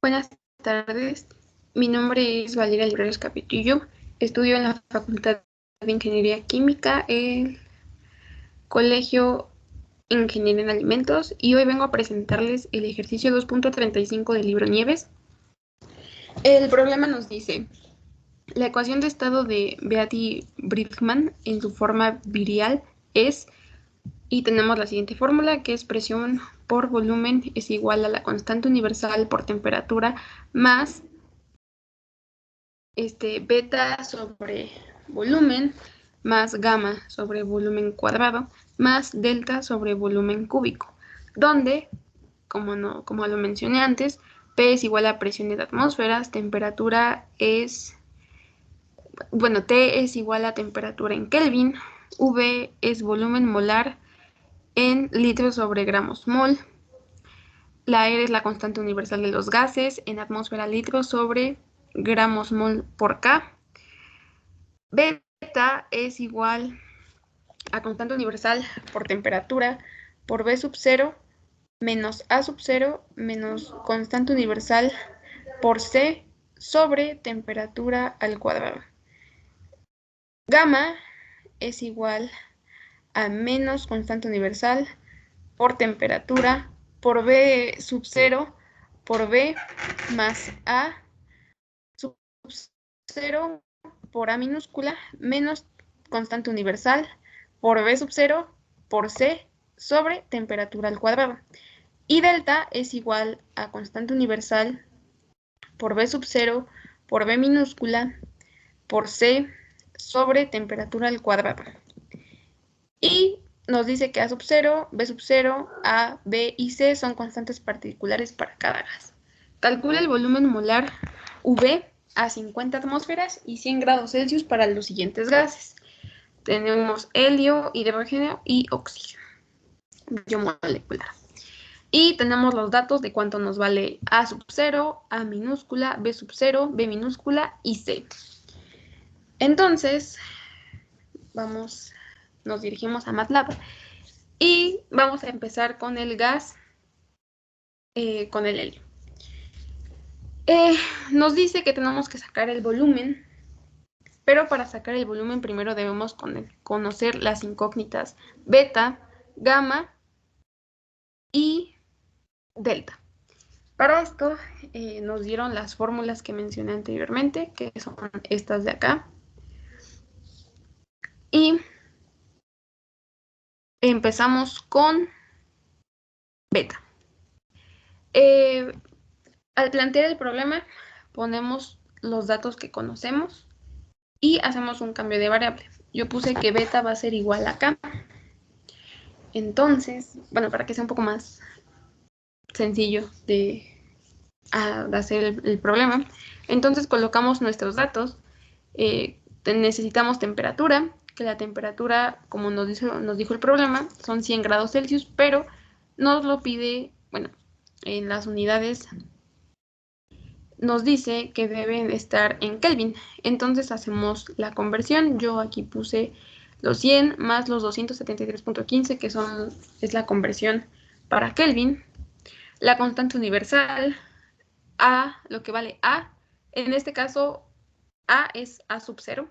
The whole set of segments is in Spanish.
Buenas tardes, mi nombre es Valeria Libreros Capetillo, estudio en la Facultad de Ingeniería Química, el Colegio Ingeniería en Alimentos, y hoy vengo a presentarles el ejercicio 2.35 del libro Nieves. El problema nos dice, la ecuación de estado de Beatty-Bridgman en su forma virial es, y tenemos la siguiente fórmula, que es presión por volumen es igual a la constante universal por temperatura más beta sobre volumen más gamma sobre volumen cuadrado más delta sobre volumen cúbico, donde, como lo mencioné antes, P es igual a presiones de atmósferas, temperatura es, T es igual a temperatura en Kelvin, V es volumen molar en litros sobre gramos mol, la R es la constante universal de los gases en atmósfera litros sobre gramos mol por K. Beta es igual a constante universal por temperatura por B sub 0 menos A sub 0 menos constante universal por C sobre temperatura al cuadrado. Gamma es igual a menos constante universal por temperatura por B sub 0 por B más A sub 0 por A minúscula menos constante universal por B sub 0 por C sobre temperatura al cuadrado. Y delta es igual a constante universal por B sub 0 por B minúscula por C sobre temperatura al cuadrado. Y nos dice que A sub 0, B sub 0, A, B y C son constantes particulares para cada gas. Calcula el volumen molar V a 50 atmósferas y 100 grados Celsius para los siguientes gases. Tenemos helio, hidrógeno y oxígeno biomolecular. Y tenemos los datos de cuánto nos vale A sub 0, A minúscula, B sub 0, B minúscula y C. Entonces, nos dirigimos a MATLAB y vamos a empezar con el gas, con el helio. Nos dice que tenemos que sacar el volumen, pero para sacar el volumen primero debemos conocer las incógnitas beta, gamma y delta. Para esto nos dieron las fórmulas que mencioné anteriormente, que son estas de acá. Y empezamos con beta. Al plantear el problema, ponemos los datos que conocemos y hacemos un cambio de variable. Yo puse que beta va a ser igual a K. Entonces, para que sea un poco más sencillo de hacer el problema, entonces colocamos nuestros datos. Necesitamos temperatura, que la temperatura, como nos dijo el problema, son 100 grados Celsius, pero nos lo pide, en las unidades nos dice que deben estar en Kelvin. Entonces hacemos la conversión. Yo aquí puse los 100 más los 273.15, que es la conversión para Kelvin. La constante universal, A, lo que vale A, en este caso A es A sub 0,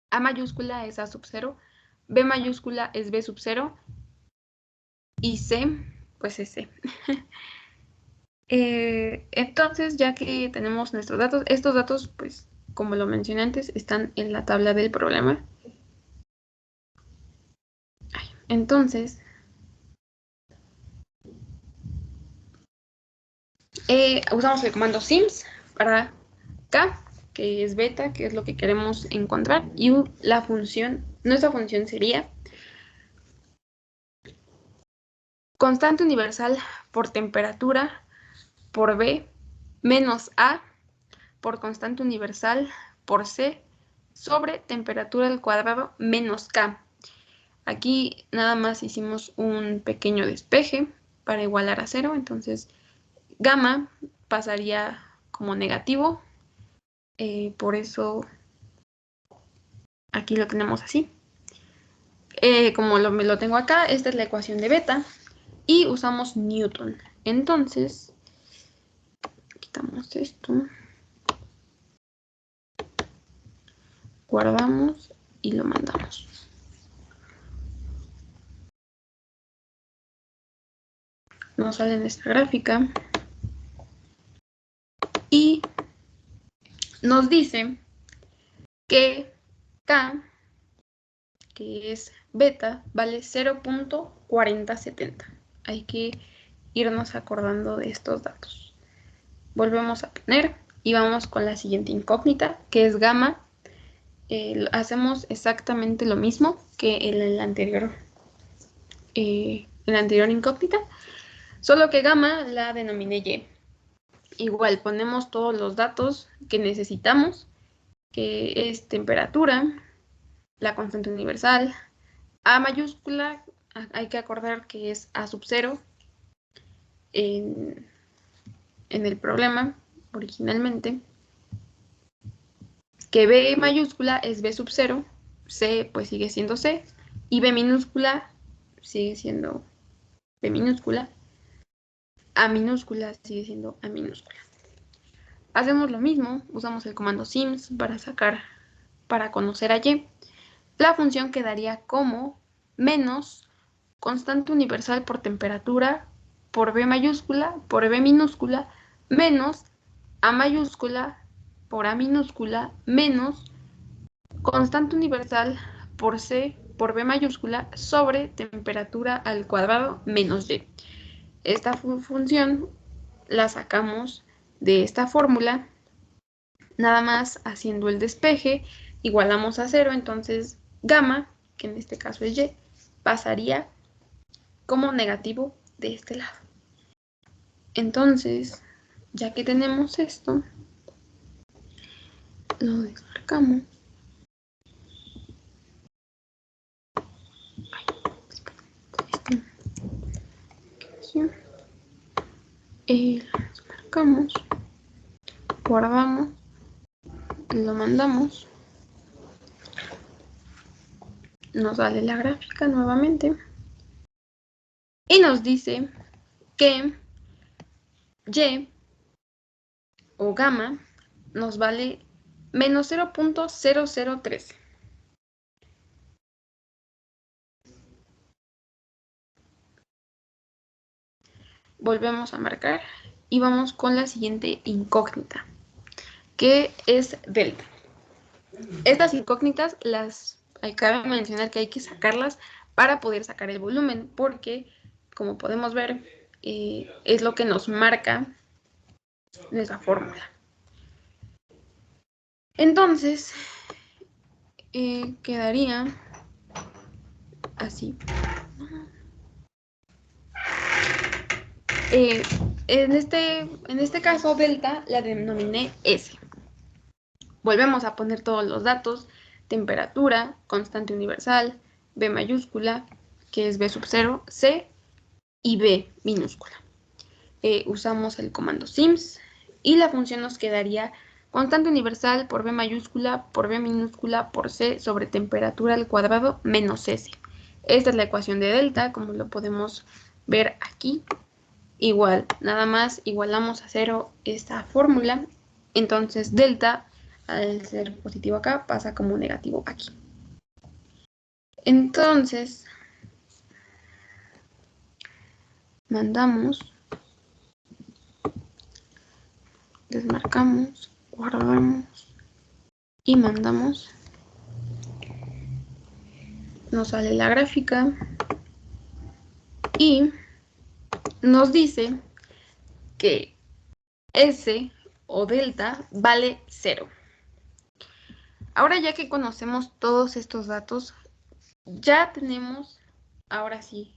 A mayúscula es A sub 0, B mayúscula es B sub 0 y C, pues es C. Entonces, ya que tenemos nuestros datos, estos datos, pues, como lo mencioné antes, están en la tabla del problema. Entonces, usamos el comando sims para K, que es beta, que es lo que queremos encontrar, y nuestra función sería constante universal por temperatura por B menos A por constante universal por C sobre temperatura al cuadrado menos K. Aquí nada más hicimos un pequeño despeje para igualar a 0, entonces gamma pasaría como negativo, por eso aquí lo tenemos así. Como lo tengo acá, esta es la ecuación de beta y usamos Newton. Entonces, Quitamos esto. Guardamos y lo mandamos. Nos sale en esta gráfica. Y nos dice que K, que es beta, vale 0.4070. Hay que irnos acordando de estos datos. Volvemos a poner y vamos con la siguiente incógnita, que es gamma. Hacemos exactamente lo mismo que en la anterior incógnita, solo que gamma la denominé Y. Igual ponemos todos los datos que necesitamos, que es temperatura, la constante universal, A mayúscula, hay que acordar que es A sub 0 en el problema originalmente, que B mayúscula es B sub 0, C pues sigue siendo C, y B minúscula sigue siendo B minúscula, A minúscula sigue siendo A minúscula. Hacemos lo mismo, usamos el comando sims para conocer a Y. La función quedaría como menos constante universal por temperatura por B mayúscula por B minúscula menos A mayúscula por A minúscula menos constante universal por C por B mayúscula sobre temperatura al cuadrado menos Y. Esta función la sacamos de esta fórmula, nada más haciendo el despeje, igualamos a 0, entonces gamma, que en este caso es Y, pasaría como negativo de este lado. Entonces, ya que tenemos esto, lo desmarcamos. Lo desmarcamos, guardamos, lo mandamos, nos sale la gráfica nuevamente y nos dice que Y o gamma nos vale menos 0.0013. Volvemos a marcar y vamos con la siguiente incógnita, que es delta. Estas incógnitas cabe mencionar que hay que sacarlas para poder sacar el volumen, porque como podemos ver es lo que nos marca nuestra fórmula. Entonces quedaría así. En este caso delta la denominé S. Volvemos a poner todos los datos: temperatura, constante universal, B mayúscula, que es B sub 0, C y B minúscula. Usamos el comando sims y la función nos quedaría constante universal por B mayúscula por B minúscula por C sobre temperatura al cuadrado menos S. Esta es la ecuación de delta, como lo podemos ver aquí. Igual, nada más igualamos a 0 esta fórmula, entonces delta, al ser positivo acá, pasa como negativo aquí. Entonces, mandamos, desmarcamos, guardamos y mandamos. Nos sale la gráfica y nos dice que S o delta vale 0. Ahora, ya que conocemos todos estos datos, ya tenemos, ahora sí,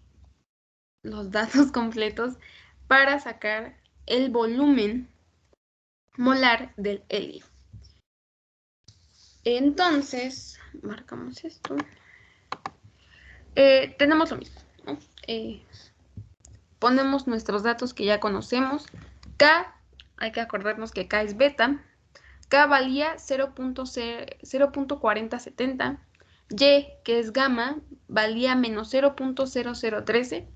los datos completos para sacar el volumen molar del helio. Entonces, marcamos esto. Tenemos lo mismo, ¿no? Ponemos nuestros datos que ya conocemos. K, hay que acordarnos que K es beta. K valía 0.4070. Y, que es gamma, valía menos 0.0013.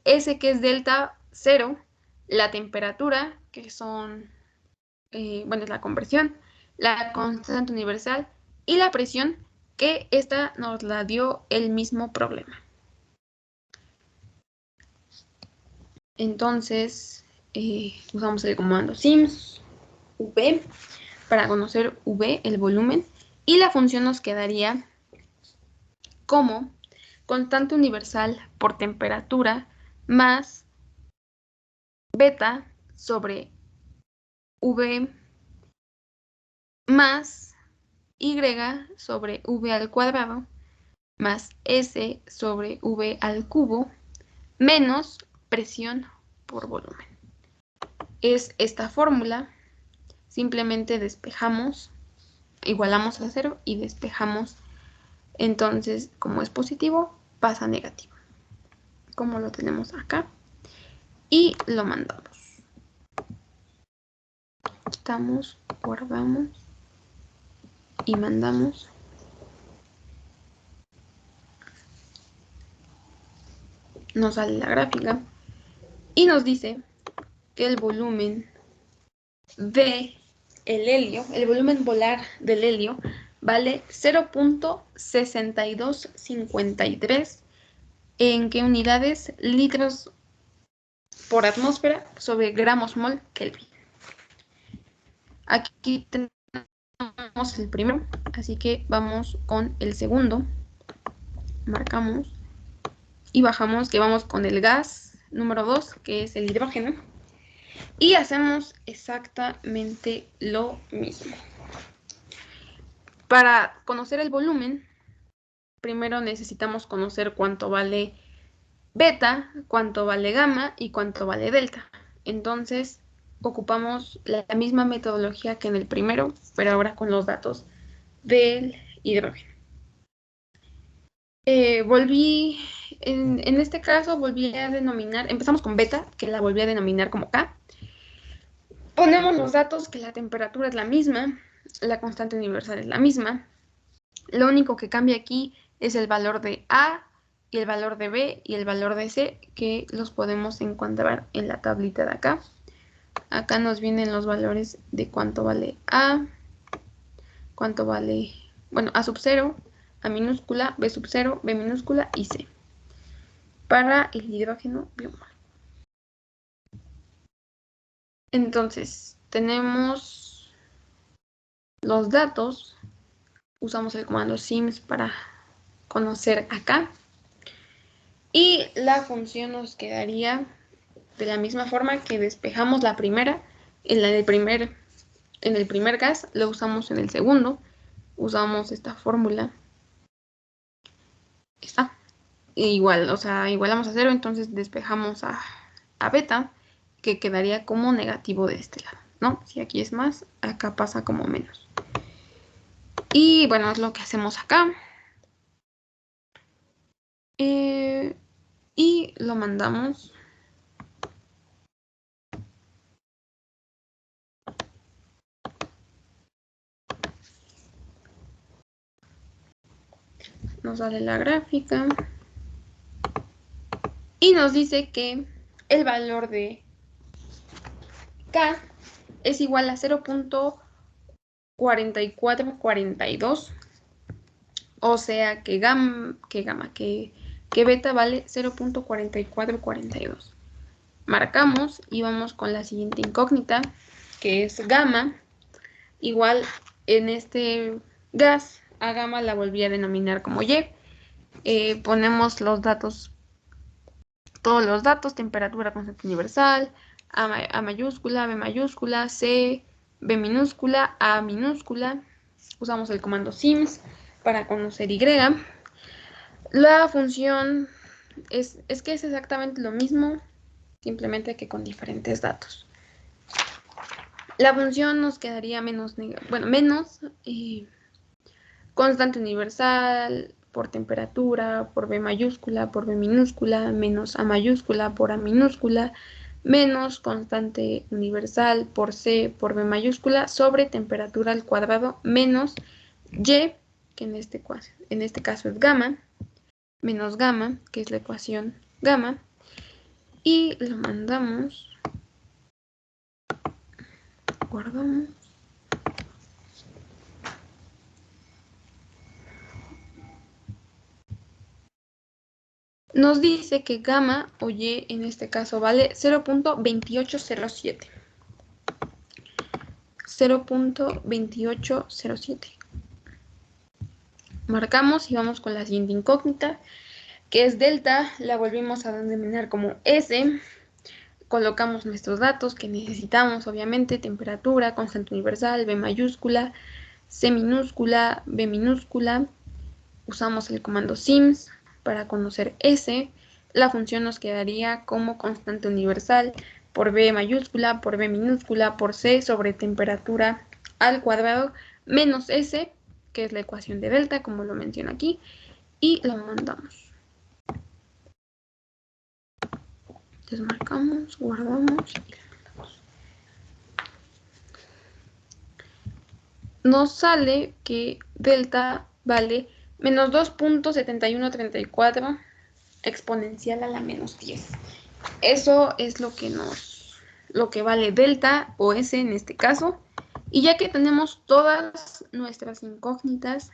S, que es delta, 0. La temperatura, que son bueno, es la conversión, la constante universal y la presión, que esta nos la dio el mismo problema. Entonces, usamos el comando sims v para conocer v, el volumen, y la función nos quedaría como constante universal por temperatura más beta sobre v más y sobre v al cuadrado más s sobre v al cubo menos presión por volumen. Es esta fórmula, simplemente despejamos, igualamos a 0 y despejamos. Entonces, como es positivo, pasa a negativo, como lo tenemos acá, y lo mandamos. Quitamos, guardamos y mandamos. Nos sale la gráfica y nos dice que el volumen de el helio, el volumen molar del helio, vale 0.6253 en qué unidades, litros por atmósfera sobre gramos mol Kelvin. Aquí tenemos el primero, así que vamos con el segundo. Marcamos y bajamos, que vamos con el gas número 2, que es el hidrógeno, y hacemos exactamente lo mismo. Para conocer el volumen, primero necesitamos conocer cuánto vale beta, cuánto vale gamma y cuánto vale delta. Entonces, ocupamos la misma metodología que en el primero, pero ahora con los datos del hidrógeno. En este caso volví a denominar, empezamos con beta, que la volví a denominar como K. Ponemos los datos, que la temperatura es la misma, la constante universal es la misma. Lo único que cambia aquí es el valor de A y el valor de B y el valor de C, que los podemos encontrar en la tablita de acá. Acá nos vienen los valores de cuánto vale A, cuánto vale, bueno, A sub 0, A minúscula, B sub 0, B minúscula y C. Para el hidrógeno biomol. Entonces, tenemos los datos. Usamos el comando sims para conocer acá. Y la función nos quedaría de la misma forma que despejamos la primera. En el primer gas lo usamos en el segundo. Usamos esta fórmula. Está. Igual, o sea, igualamos a 0, entonces despejamos a beta, que quedaría como negativo de este lado, ¿no? Si aquí es más, acá pasa como menos. Y bueno, es lo que hacemos acá. Y lo mandamos. Nos sale la gráfica. Y nos dice que el valor de K es igual a 0.4442. O sea que beta vale 0.4442. Marcamos y vamos con la siguiente incógnita, que es gamma. Igual en este gas, a gamma la volví a denominar como Y. Ponemos los datos, todos los datos, temperatura constante universal, A mayúscula, B mayúscula, C, B minúscula, A minúscula. Usamos el comando sims para conocer Y. La función es que es exactamente lo mismo, simplemente que con diferentes datos. La función nos quedaría menos constante universal por temperatura, por B mayúscula, por B minúscula, menos A mayúscula por A minúscula, menos constante universal por C por B mayúscula sobre temperatura al cuadrado menos Y, que en este caso es gamma, menos gamma, que es la ecuación gamma, y lo mandamos. Guardamos. Nos dice que gamma o y en este caso vale 0.2807. 0.2807. Marcamos y vamos con la siguiente incógnita, que es delta. La volvimos a denominar como S. Colocamos nuestros datos que necesitamos, obviamente, temperatura, constante universal, B mayúscula, C minúscula, B minúscula. Usamos el comando sims para conocer S. La función nos quedaría como constante universal por B mayúscula, por B minúscula, por C sobre temperatura al cuadrado menos S, que es la ecuación de delta, como lo menciono aquí, y lo mandamos. Desmarcamos, guardamos y lo mandamos. Nos sale que delta vale menos 2.7134 exponencial a la menos 10. Eso es lo que vale delta o S en este caso. Y ya que tenemos todas nuestras incógnitas,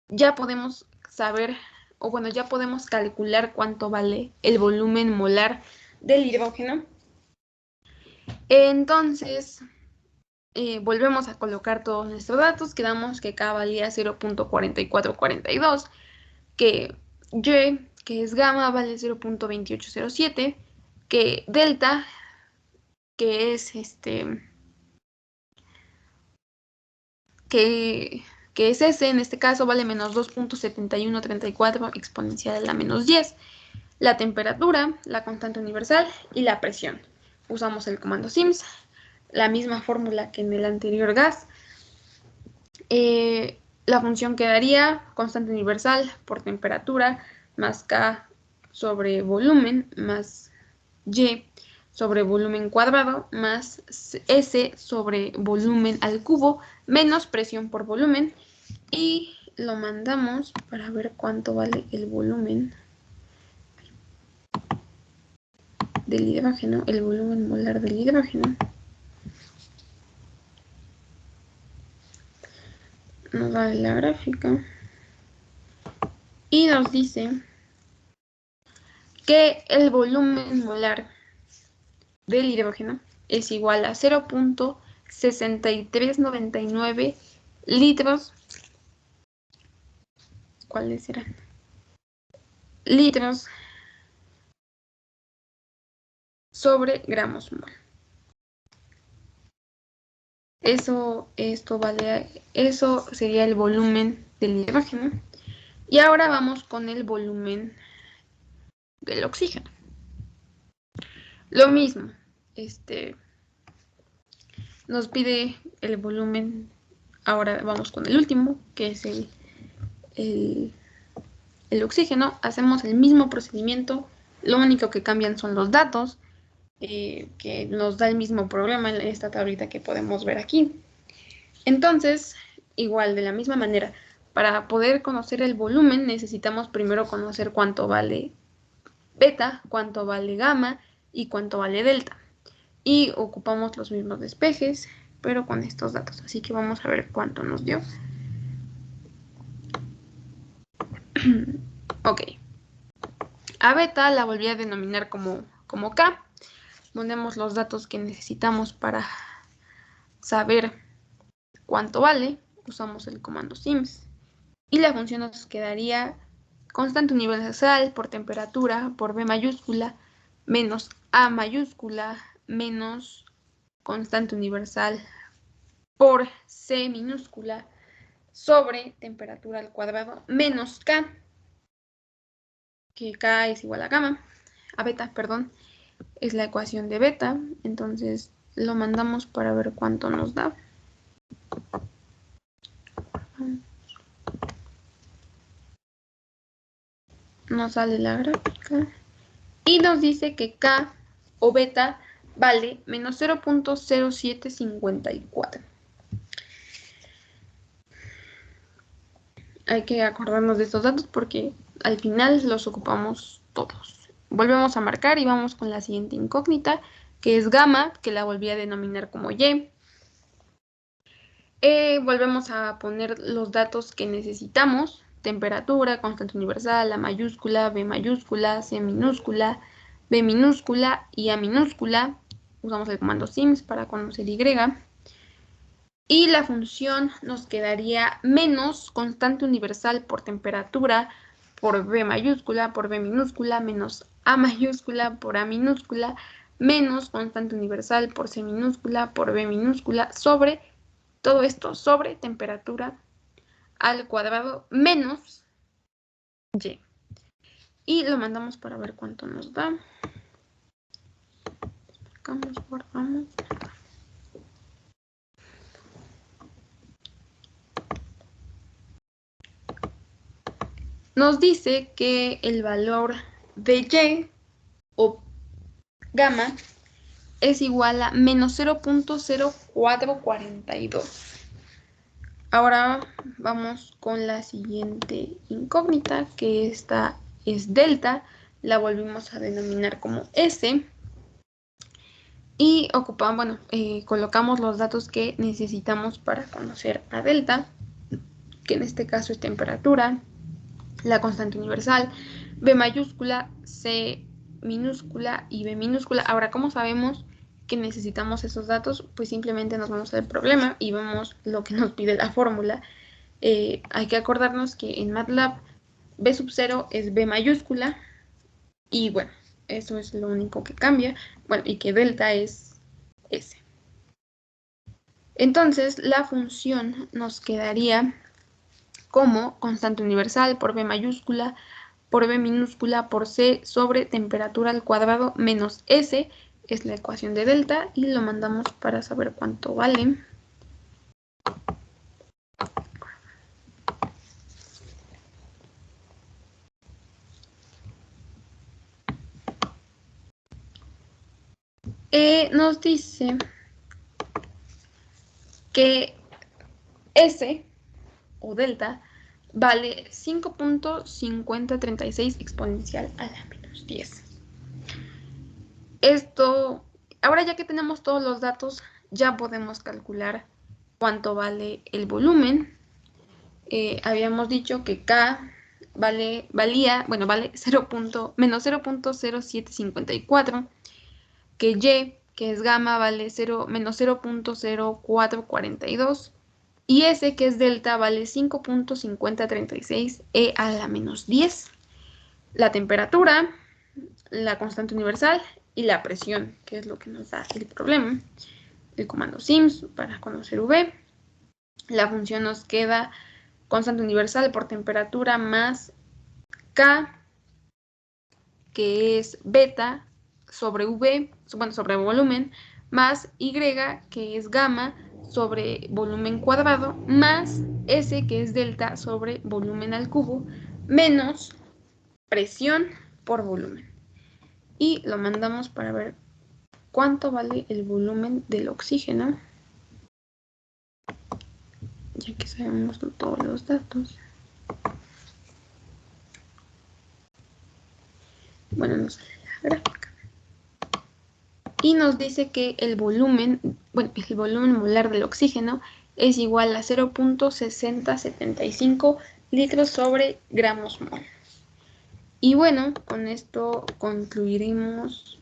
ya podemos saber, o bueno, ya podemos calcular cuánto vale el volumen molar del hidrógeno. Entonces, volvemos a colocar todos nuestros datos. Quedamos que K valía 0.4442, que Y, que es gamma, vale 0.2807, que delta, que es que es S, en este caso vale menos 2.7134 exponencial a la menos 10. La temperatura, la constante universal y la presión. Usamos el comando sims, la misma fórmula que en el anterior gas. La función quedaría constante universal por temperatura más K sobre volumen más Y sobre volumen cuadrado más S sobre volumen al cubo menos presión por volumen, y lo mandamos para ver cuánto vale el volumen del hidrógeno, el volumen molar del hidrógeno. Nos da la gráfica y nos dice que el volumen molar del hidrógeno es igual a 0.6399 litros. ¿Cuáles serán? Litros sobre gramos mol. Eso sería el volumen del hidrógeno. Y ahora vamos con el volumen del oxígeno. Lo mismo, nos pide el volumen. Ahora vamos con el último, que es el oxígeno. Hacemos el mismo procedimiento, lo único que cambian son los datos, que nos da el mismo problema en esta tablita que podemos ver aquí. Entonces, igual, de la misma manera, para poder conocer el volumen necesitamos primero conocer cuánto vale beta, cuánto vale gamma y cuánto vale delta. Y ocupamos los mismos despejes, pero con estos datos. Así que vamos a ver cuánto nos dio. Ok. A beta la volví a denominar como K. Ponemos los datos que necesitamos para saber cuánto vale. Usamos el comando sims. Y la función nos quedaría constante universal por temperatura por B mayúscula menos A mayúscula menos constante universal por C minúscula sobre temperatura al cuadrado menos K, que K es igual a gamma, a beta, perdón, es la ecuación de beta. Entonces lo mandamos para ver cuánto nos da. Nos sale la gráfica y nos dice que K o beta vale menos 0.0754. Hay que acordarnos de estos datos porque al final los ocupamos todos. Volvemos a marcar y vamos con la siguiente incógnita, que es gamma, que la volví a denominar como Y. Volvemos a poner los datos que necesitamos. Temperatura, constante universal, A mayúscula, B mayúscula, C minúscula, B minúscula y A minúscula. Usamos el comando sims para conocer Y. Y la función nos quedaría menos constante universal por temperatura por B mayúscula, por B minúscula, menos A mayúscula por A minúscula, menos constante universal por C minúscula, por B minúscula, sobre todo esto, sobre temperatura al cuadrado menos Y. Y lo mandamos para ver cuánto nos da. Marcamos, guardamos. Nos dice que el valor de Y o gamma es igual a menos 0.0442. Ahora vamos con la siguiente incógnita, que esta es delta. La volvimos a denominar como S. Y ocupamos, colocamos los datos que necesitamos para conocer a delta, que en este caso es temperatura, la constante universal, B mayúscula, C minúscula y B minúscula. Ahora, ¿cómo sabemos que necesitamos esos datos? Pues simplemente nos vamos al problema y vemos lo que nos pide la fórmula. Hay que acordarnos que en MATLAB B sub 0 es B mayúscula y bueno, eso es lo único que cambia. Bueno, y que delta es S. Entonces, la función nos quedaría como constante universal por B mayúscula, por B minúscula, por C sobre temperatura al cuadrado menos S, es la ecuación de delta, y lo mandamos para saber cuánto vale. Nos dice que S o delta vale 5.5036 exponencial a la menos 10. Esto, ahora ya que tenemos todos los datos, ya podemos calcular cuánto vale el volumen. Habíamos dicho que K vale 0. Menos 0.0754, que Y, que es gamma, vale menos 0.0442, y S, que es delta, vale 5.5036 E a la menos 10. La temperatura, la constante universal y la presión, que es lo que nos da el problema. El comando sims para conocer V. La función nos queda constante universal por temperatura más K, que es beta, sobre V, sobre volumen, más Y, que es gamma, sobre volumen cuadrado, más S, que es delta, sobre volumen al cubo, menos presión por volumen. Y lo mandamos para ver cuánto vale el volumen del oxígeno, ya que sabemos todos los datos. Bueno, nos sale la gráfica. Y nos dice que el volumen molar del oxígeno es igual a 0.6075 litros sobre gramos mol. Y bueno, con esto concluiremos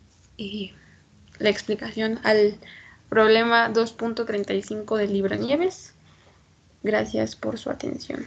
la explicación al problema 2.35 del libro Nieves. Gracias por su atención.